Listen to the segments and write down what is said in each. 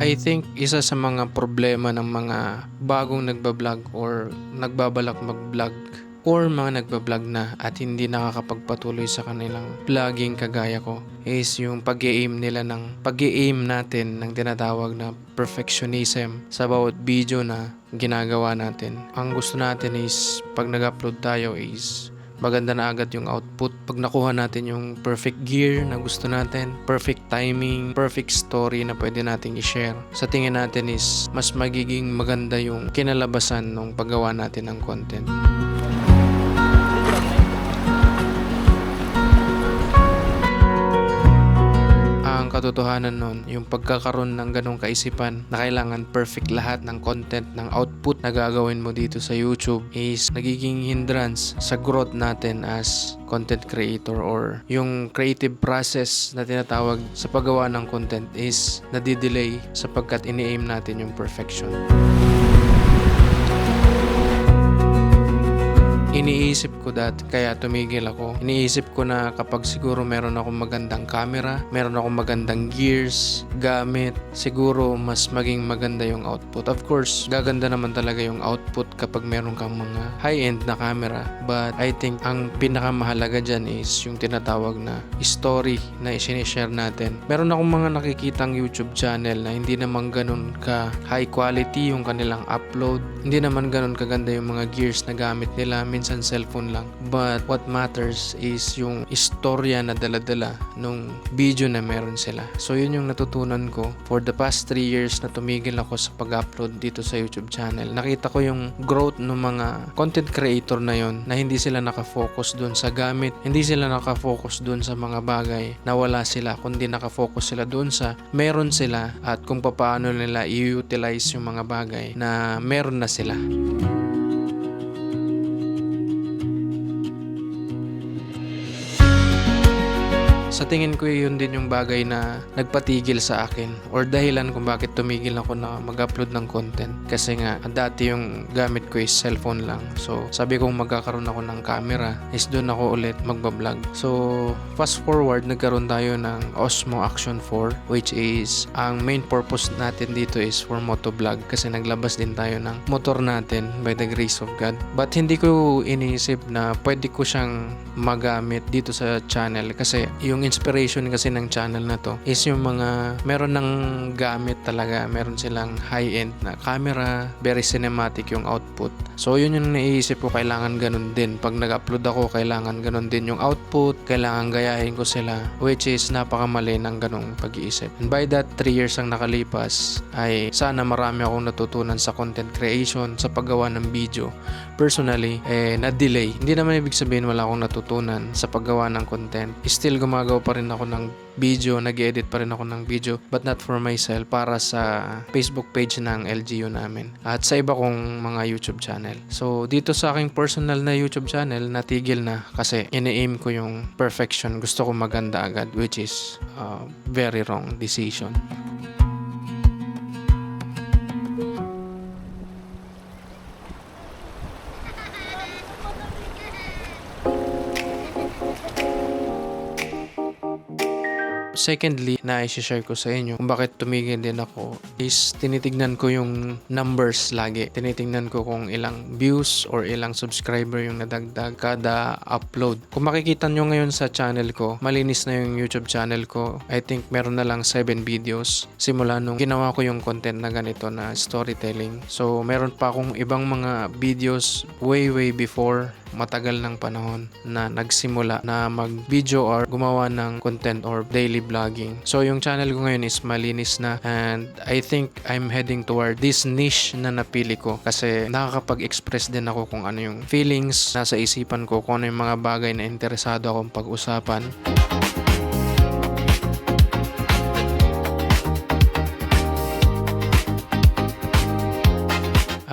I think isa sa mga problema ng mga bagong nagbablog or nagbabalak mag-vlog or mga nagbablog na at hindi nakakapagpatuloy sa kanilang vlogging kagaya ko is yung pag-i-aim natin ng tinatawag na perfectionism sa bawat video na ginagawa natin. Ang gusto natin is pag nag-upload tayo is maganda na agad yung output. Pag nakuha natin yung perfect gear na gusto natin, perfect timing, perfect story na pwede nating i-share, sa tingin natin is mas magiging maganda yung kinalabasan ng paggawa natin ng content. Ang katotohanan nun, yung pagkakaroon ng ganong kaisipan na kailangan perfect lahat ng content, ng output na gagawin mo dito sa YouTube is nagiging hindrance sa growth natin as content creator, or yung creative process na tinatawag sa paggawa ng content is nadidelay sapagkat ini-aim natin yung perfection. Iniisip ko kaya tumigil ako. Iniisip ko na kapag siguro meron akong magandang camera, meron akong magandang gears, gamit, siguro mas maging maganda yung output. Of course, gaganda naman talaga yung output kapag meron kang mga high-end na camera. But I think ang pinakamahalaga dyan is yung tinatawag na story na isinishare natin. Meron akong mga nakikitang YouTube channel na hindi naman ganun ka high quality yung kanilang upload. Hindi naman ganun kaganda yung mga gears na gamit nila. Minsan cellphone lang. But what matters is yung istorya na dala-dala nung video na meron sila. So yun yung natutunan ko for the past 3 years na tumigil ako sa pag-upload dito sa YouTube channel. Nakita ko yung growth ng mga content creator na yon, na hindi sila nakafocus dun sa gamit, hindi sila nakafocus dun sa mga bagay na wala sila, kundi nakafocus sila dun sa meron sila at kung paano nila i-utilize yung mga bagay na meron na sila. Sa tingin ko yun din yung bagay na nagpatigil sa akin or dahilan kung bakit tumigil ako na mag-upload ng content. Kasi nga, dati yung gamit ko is cellphone lang. So, sabi kong magkakaroon ako ng camera is doon ako ulit magbablog. So, fast forward, nagkaroon tayo ng Osmo Action 4, which is, ang main purpose natin dito is for motovlog kasi naglabas din tayo ng motor natin by the grace of God. But hindi ko iniisip na pwede ko siyang magamit dito sa channel kasi yung inspiration kasi ng channel na to is yung mga meron ng gamit talaga, meron silang high-end na camera, very cinematic yung output. So yun yung naiisip ko, kailangan ganun din. Pag nag-upload ako, kailangan ganun din yung output, kailangan gayahin ko sila, which is napakamali ng ganung pag-iisip. And by that 3 years ang nakalipas ay sana marami akong natutunan sa content creation, sa paggawa ng video. Personally, na-delay. Hindi naman ibig sabihin wala akong natutunan sa paggawa ng content. Still gumagawa pa rin ako ng video, nag-edit pa rin ako ng video, but not for myself, para sa Facebook page ng LGU namin at sa iba kong mga YouTube channel. So dito sa aking personal na YouTube channel, natigil na kasi ini-aim ko yung perfection. Gusto ko maganda agad, which is very wrong decision. Secondly, na i-share ko sa inyo kung bakit tumigil din ako is tinitignan ko yung numbers lagi. Tinitignan ko kung ilang views or ilang subscriber yung nadagdag kada upload. Kung makikita nyo ngayon sa channel ko, malinis na yung YouTube channel ko. I think meron na lang 7 videos simula nung ginawa ko yung content na ganito na storytelling. So meron pa akong ibang mga videos way before, matagal ng panahon na nagsimula na mag-video or gumawa ng content or daily vlogging. So yung channel ko ngayon is malinis na, and I think I'm heading toward this niche na napili ko kasi nakakapag-express din ako kung ano yung feelings nasa isipan ko, kung ano yung mga bagay na interesado akong pag-usapan.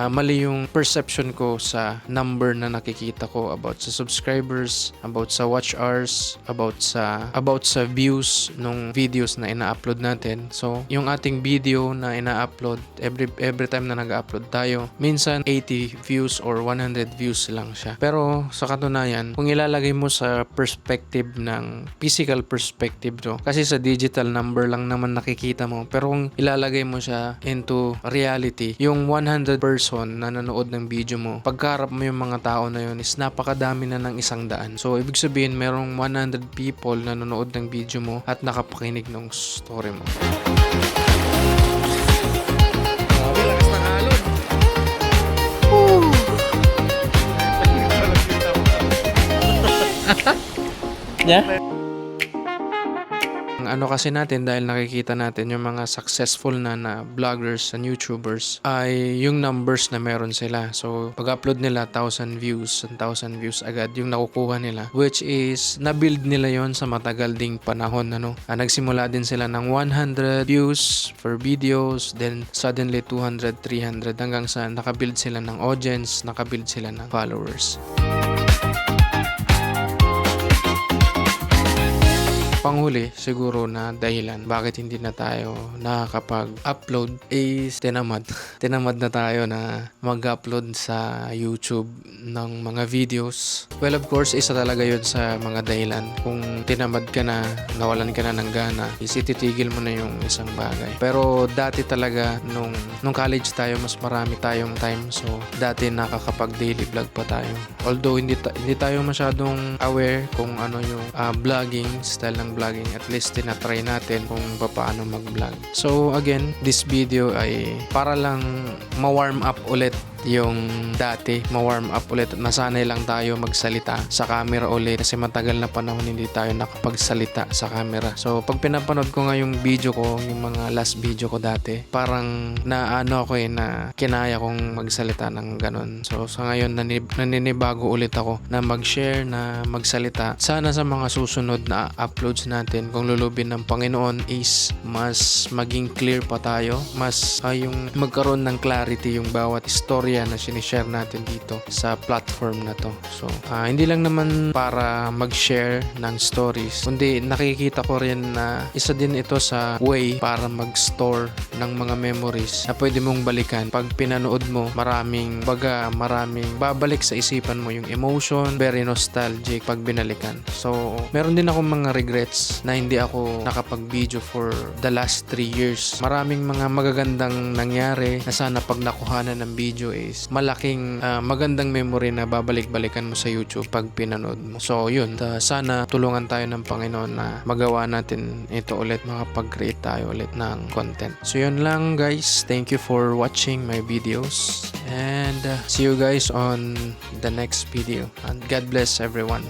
mali yung perception ko sa number na nakikita ko about sa subscribers, about sa watch hours, about sa views nung videos na ina-upload natin. So, yung ating video na ina-upload every time na nag-upload tayo, minsan 80 views or 100 views lang siya. Pero sa katunayan, kung ilalagay mo sa perspective ng physical perspective to, kasi sa digital number lang naman nakikita mo, pero kung ilalagay mo siya into reality, yung 100 person na nanood ng video mo, pagkarap mo yung mga tao na yun is napakadami na ng 100. So ibig sabihin merong 100 people na nanood ng video mo at nakapakinig ng story mo. Lakas ng alon. Yeah? Ang ano kasi natin, dahil nakikita natin yung mga successful na vloggers and YouTubers ay yung numbers na meron sila. So pag-upload nila 1,000 views agad yung nakukuha nila, which is na-build nila yon sa matagal ding panahon. Nagsimula din sila ng 100 views for videos, then suddenly 200, 300 hanggang sa nakabuild sila ng audience, nakabuild sila ng followers. Panghuli siguro na dahilan bakit hindi na tayo nakakapag-upload is tinamad. Tinamad na tayo na mag-upload sa YouTube ng mga videos. Well, of course, isa talaga yun sa mga dahilan. Kung tinamad ka na, nawalan ka na ng gana, is ititigil mo na yung isang bagay. Pero dati talaga, nung college tayo, mas marami tayong time. So, dati nakakapag-daily vlog pa tayo. Although, hindi tayo masyadong aware kung ano yung vlogging, style ng vlogging. At least tinatry natin kung paano mag-vlog. So again, this video ay para lang ma-warm up ulit yung dati, ma-warm up ulit at nasanay lang tayo magsalita sa camera ulit kasi matagal na panahon hindi tayo nakapagsalita sa camera. So pag pinapanood ko nga yung video ko, yung mga last video ko dati, parang naano ako na kinaya kong magsalita ng ganun. So sa ngayon naninibago ulit ako na mag-share, na magsalita. Sana sa mga susunod na uploads natin, kung lulubin ng Panginoon, is mas maging clear pa tayo, mas yung magkaroon ng clarity yung bawat story na sinishare natin dito sa platform na to. So, hindi lang naman para mag-share ng stories, kundi nakikita ko rin na isa din ito sa way para mag-store ng mga memories na pwede mong balikan. Pag pinanood mo, maraming babalik sa isipan mo yung emotion, very nostalgic pag binalikan. So, meron din akong mga regrets na hindi ako nakapag-video for the last 3 years. Maraming mga magagandang nangyari na sana pag nakuhanan ng video is malaking magandang memory na babalik-balikan mo sa YouTube pag pinanood mo. So yun, sana tulungan tayo ng Panginoon na magawa natin ito ulit, makapag-create tayo ulit ng content. So yun lang guys, thank you for watching my videos and see you guys on the next video and God bless everyone.